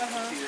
Wow.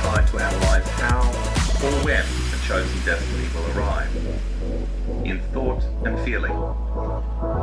Try to analyze how or when the chosen destiny will arrive, in thought and feeling.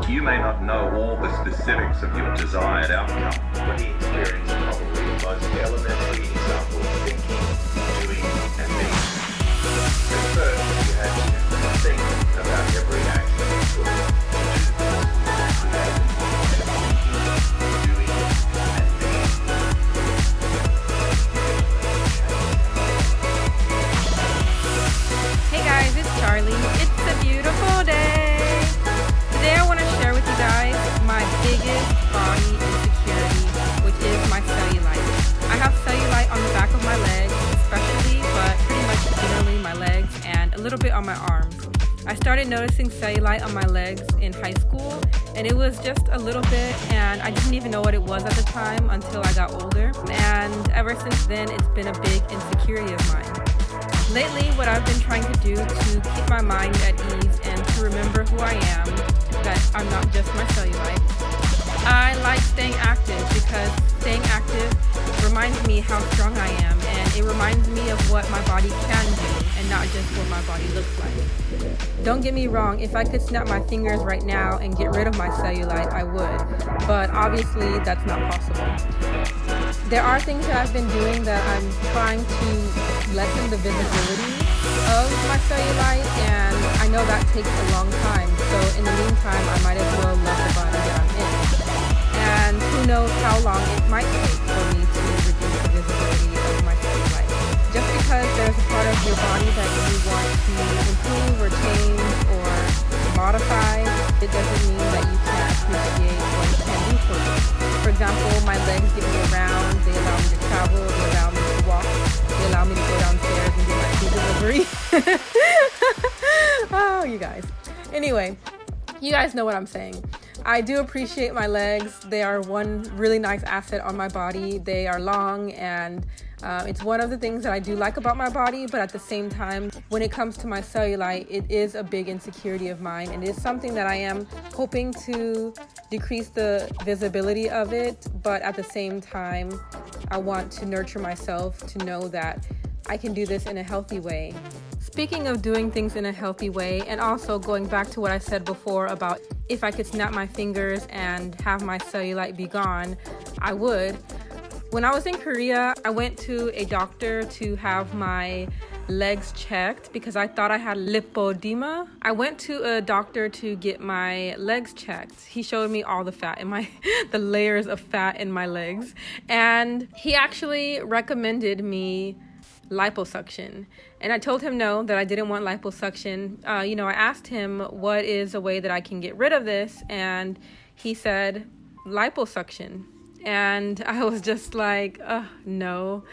You may not know all the specifics of your desired outcome, but the experience is probably the most elementary example of thinking, doing, and being. At first, you had to think about every action you took. Hey guys, it's Charlie. It's a beautiful day. Today I want to share with you guys my biggest body insecurity, which is my cellulite. I have cellulite on the back of my legs, especially, but pretty much generally my legs and a little bit on my arms. I started noticing cellulite on my legs in high school, and it was just a little bit, and I didn't even know what it was at the time until I got older. And ever since then, it's been a big insecurity of mine. Lately, what I've been trying to do to keep my mind at ease and to remember who I am, that I'm not just my cellulite, I like staying active because staying active reminds me how strong I am, and it reminds me of what my body can do and not just what my body looks like. Don't get me wrong, if I could snap my fingers right now and get rid of my cellulite, I would, but obviously that's not possible. There are things that I've been doing that I'm trying to lessen the visibility of my cellulite, and I know that takes a long time, so in the meantime I might as well love the body that I'm in. And who knows how long it might take for me to reduce the visibility of my cellulite. Just because there's a part of your body that you want to improve or change or modify, it doesn't mean that you can't appreciate what it can do for you. For example, my legs get me around, they allow me to travel, they allow me to walk, they allow me to go downstairs and do my food delivery. Oh, you guys. Anyway, you guys know what I'm saying. I do appreciate my legs. They are one really nice asset on my body. They are long, and it's one of the things that I do like about my body, but at the same time, when it comes to my cellulite, it is a big insecurity of mine, and it is something that I am hoping to decrease the visibility of it, but at the same time, I want to nurture myself to know that I can do this in a healthy way. Speaking of doing things in a healthy way, and also going back to what I said before about if I could snap my fingers and have my cellulite be gone, I would. When I was in Korea, I went to a doctor to have my legs checked because I thought I had lipodema. I went to a doctor to get my legs checked. He showed me all the fat in my, the layers of fat in my legs. And he actually recommended me liposuction. And I told him no, that I didn't want liposuction. I asked him what is a way that I can get rid of this, and he said liposuction. And I was just like, no.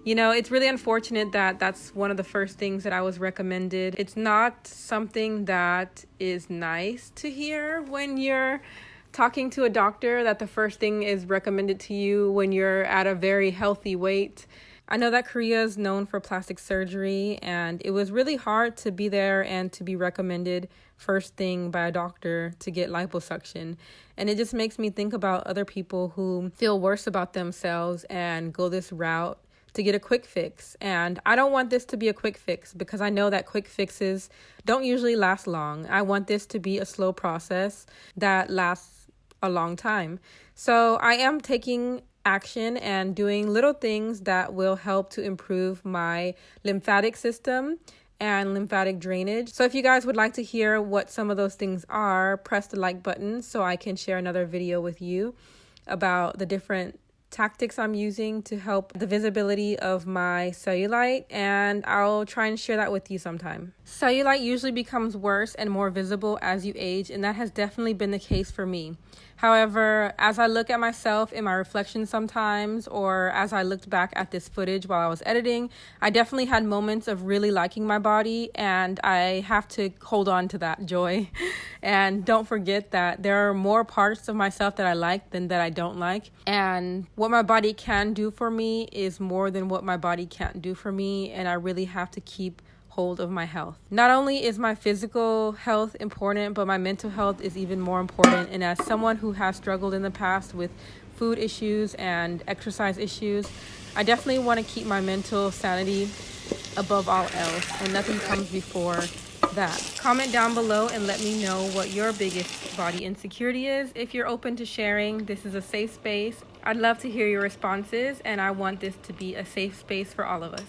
It's really unfortunate that that's one of the first things that I was recommended. It's not something that is nice to hear when you're talking to a doctor, that the first thing is recommended to you when you're at a very healthy weight. I know that Korea is known for plastic surgery, and it was really hard to be there and to be recommended first thing by a doctor to get liposuction. And it just makes me think about other people who feel worse about themselves and go this route to get a quick fix. And I don't want this to be a quick fix because I know that quick fixes don't usually last long. I want this to be a slow process that lasts a long time. So I am taking action and doing little things that will help to improve my lymphatic system and lymphatic drainage. So if you guys would like to hear what some of those things are, press the like button so I can share another video with you about the different tactics I'm using to help the visibility of my cellulite, and I'll try and share that with you sometime. Cellulite usually becomes worse and more visible as you age, and that has definitely been the case for me. However, as I look at myself in my reflection sometimes, or as I looked back at this footage while I was editing, I definitely had moments of really liking my body, and I have to hold on to that joy. And don't forget that there are more parts of myself that I like than that I don't like. And what my body can do for me is more than what my body can't do for me, and I really have to keep hold of my health. Not only is my physical health important, but my mental health is even more important. And as someone who has struggled in the past with food issues and exercise issues, I definitely want to keep my mental sanity above all else, and nothing comes before that. Comment down below and let me know what your biggest body insecurity is. If you're open to sharing, this is a safe space. I'd love to hear your responses, and I want this to be a safe space for all of us.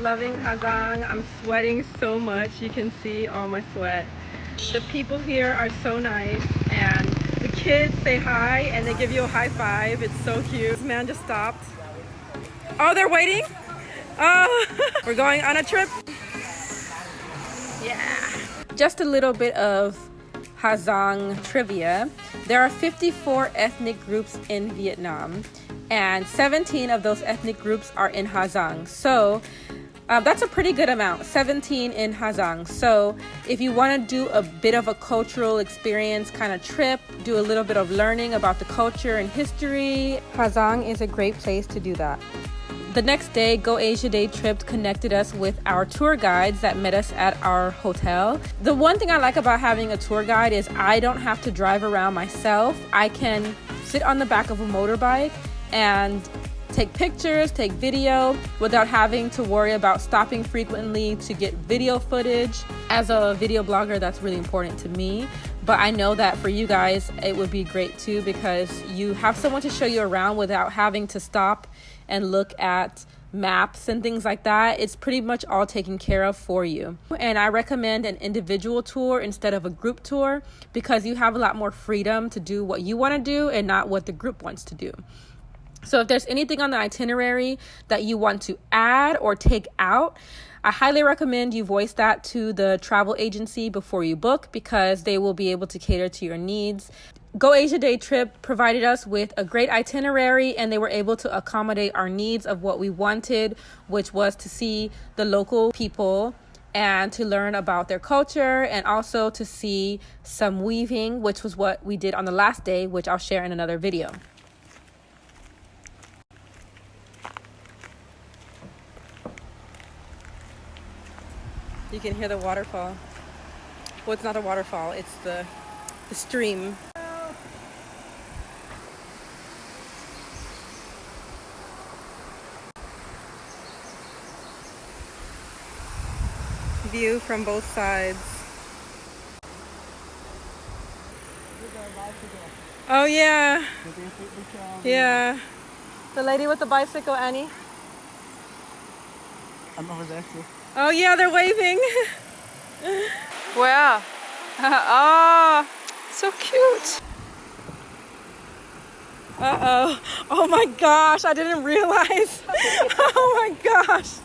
Loving Hazang. I'm sweating so much. You can see all my sweat. The people here are so nice, and the kids say hi and they give you a high five. It's so cute. This man just stopped. Oh, they're waiting? Oh, we're going on a trip. Yeah. Just a little bit of Hazang trivia. There are 54 ethnic groups in Vietnam, and 17 of those ethnic groups are in Hazang. So that's a pretty good amount, 17 in Hazang. So if you want to do a bit of a cultural experience kind of trip, do a little bit of learning about the culture and history, Hazang is a great place to do that. The next day, Go Asia Day trip connected us with our tour guides that met us at our hotel. The one thing I like about having a tour guide is I don't have to drive around myself. I can sit on the back of a motorbike and take pictures, take video without having to worry about stopping frequently to get video footage. As a video blogger, that's really important to me. But I know that for you guys, it would be great too, because you have someone to show you around without having to stop and look at maps and things like that. It's pretty much all taken care of for you. And I recommend an individual tour instead of a group tour, because you have a lot more freedom to do what you want to do and not what the group wants to do. So if there's anything on the itinerary that you want to add or take out, I highly recommend you voice that to the travel agency before you book, because they will be able to cater to your needs. Go Asia Day trip provided us with a great itinerary, and they were able to accommodate our needs of what we wanted, which was to see the local people and to learn about their culture, and also to see some weaving, which was what we did on the last day, which I'll share in another video. You can hear the waterfall. Well, it's not a waterfall, it's the stream. View from both sides. Oh yeah. Yeah. The lady with the bicycle, Annie. I'm over there too. Oh yeah, they're waving. Where? Oh, so cute. Uh-oh. Oh my gosh, I didn't realize. Oh my gosh.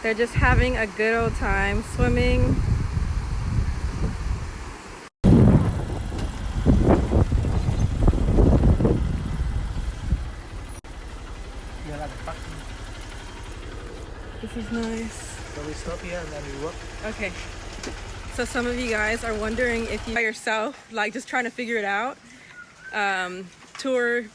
They're just having a good old time swimming. You're like fucking stop here and then we walk. Okay. So some of you guys are wondering if you by yourself, like just trying to figure it out. Tour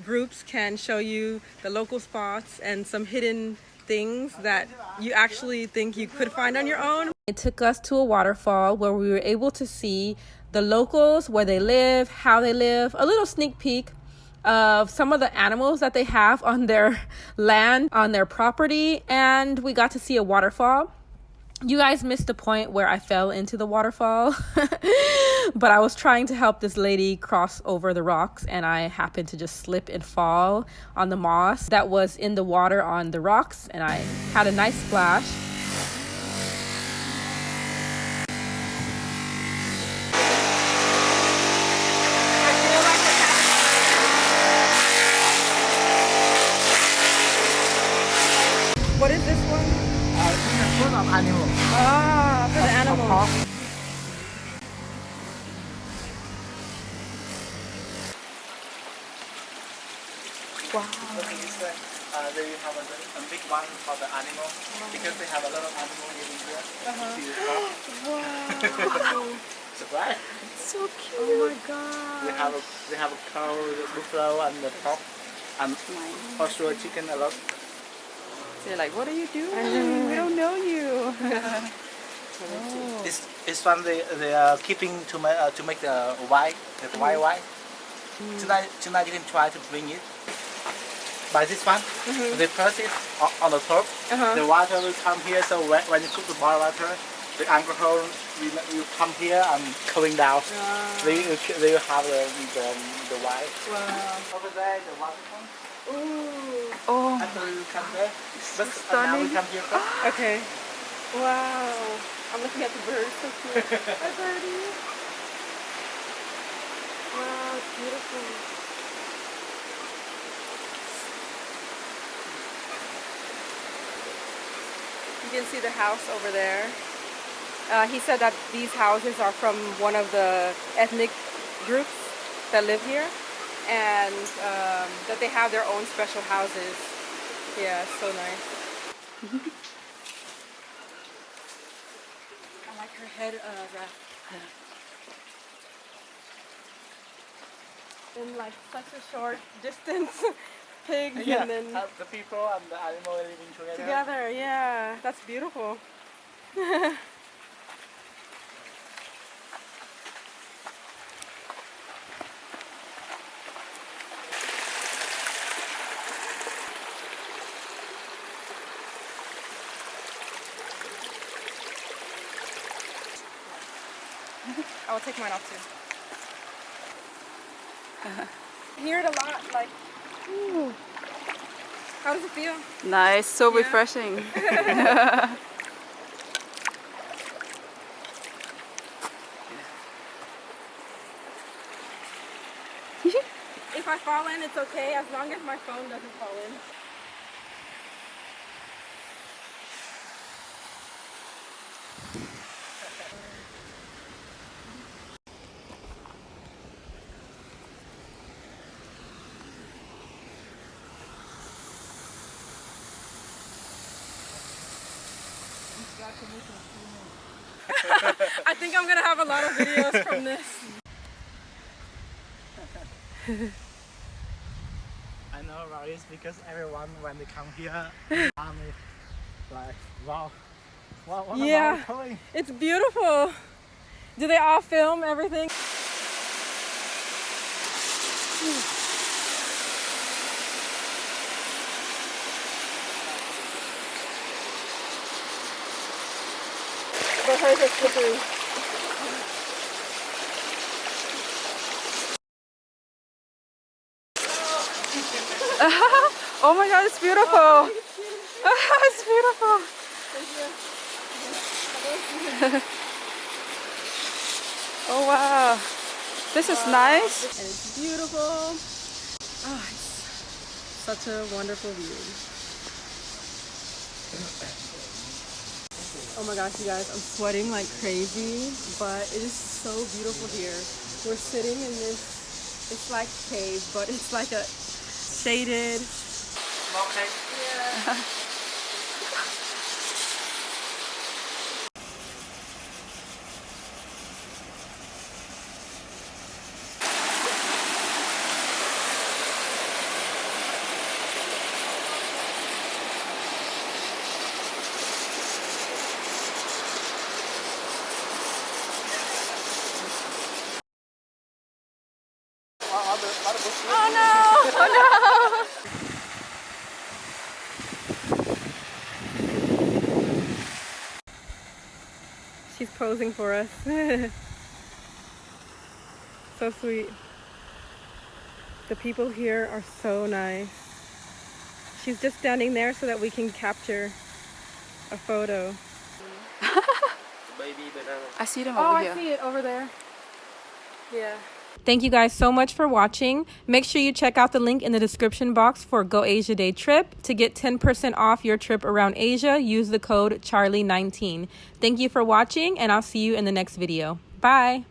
groups can show you the local spots and some hidden things that you actually think you could find on your own. It took us to a waterfall where we were able to see the locals, where they live, how they live, a little sneak peek of some of the animals that they have on their land, on their property, and we got to see a waterfall. You guys missed the point where I fell into the waterfall, but I was trying to help this lady cross over the rocks, and I happened to just slip and fall on the moss that was in the water on the rocks, and I had a nice splash. What is this one? It's a food of animal. Ah, for the animals. Wow. They have a big one for the animal because they have a lot of animal living here. See the top. Wow. Surprise! So cute. Oh my god. They have a cow, the buffalo, and the pork, and also a chicken a lot. They're like, what are you doing? We don't know you. Oh. This one they are keeping to make the white, white. Tonight you can try to bring it. By this one, they press it on the top. The water will come here. So when you cook the boiled water, the alcohol will come here and going down. They will have the white. Wow. Over there, the water comes. Ooh. Oh, And then we will come there. But now we stunning. come here first. Okay. Wow. I'm looking at the birds. So cute. Hi, birdie. Wow, it's beautiful. You can see the house over there. He said that these houses are from one of the ethnic groups that live here, and that they have their own special houses. Yeah, it's so nice. I like her head wrap. In like such a short distance, pigs Yeah, and then the people and the animal living together. together. Yeah, that's beautiful. I will take mine off too. Hear it a lot, like, ooh. How does it feel? nice. So Yeah. refreshing. If I fall in, it's okay, as long as my phone doesn't fall in. I think I'm gonna have a lot of videos from this. I know about this because everyone when they come here, I'm like, wow, what Yeah. am I doing? It's beautiful. Do they all film everything? But hers are slippery. Oh my god, it's beautiful. It's beautiful. Oh wow. This is nice. And it's beautiful. Oh, it's such a wonderful view. Oh my gosh, you guys, I'm sweating like crazy, but it is so beautiful here. We're sitting in this, it's like cave, but it's like a shaded. Okay. Yeah. She's posing for us. So sweet. The people here are so nice. She's just standing there so that we can capture a photo. Baby banana. I see them Oh, over I here. see it over there. Yeah. Thank you guys so much for watching. Make sure you check out the link in the description box for Go Asia Day trip. To get 10% off your trip around Asia, use the code Charly19. Thank you for watching, and I'll see you in the next video. Bye.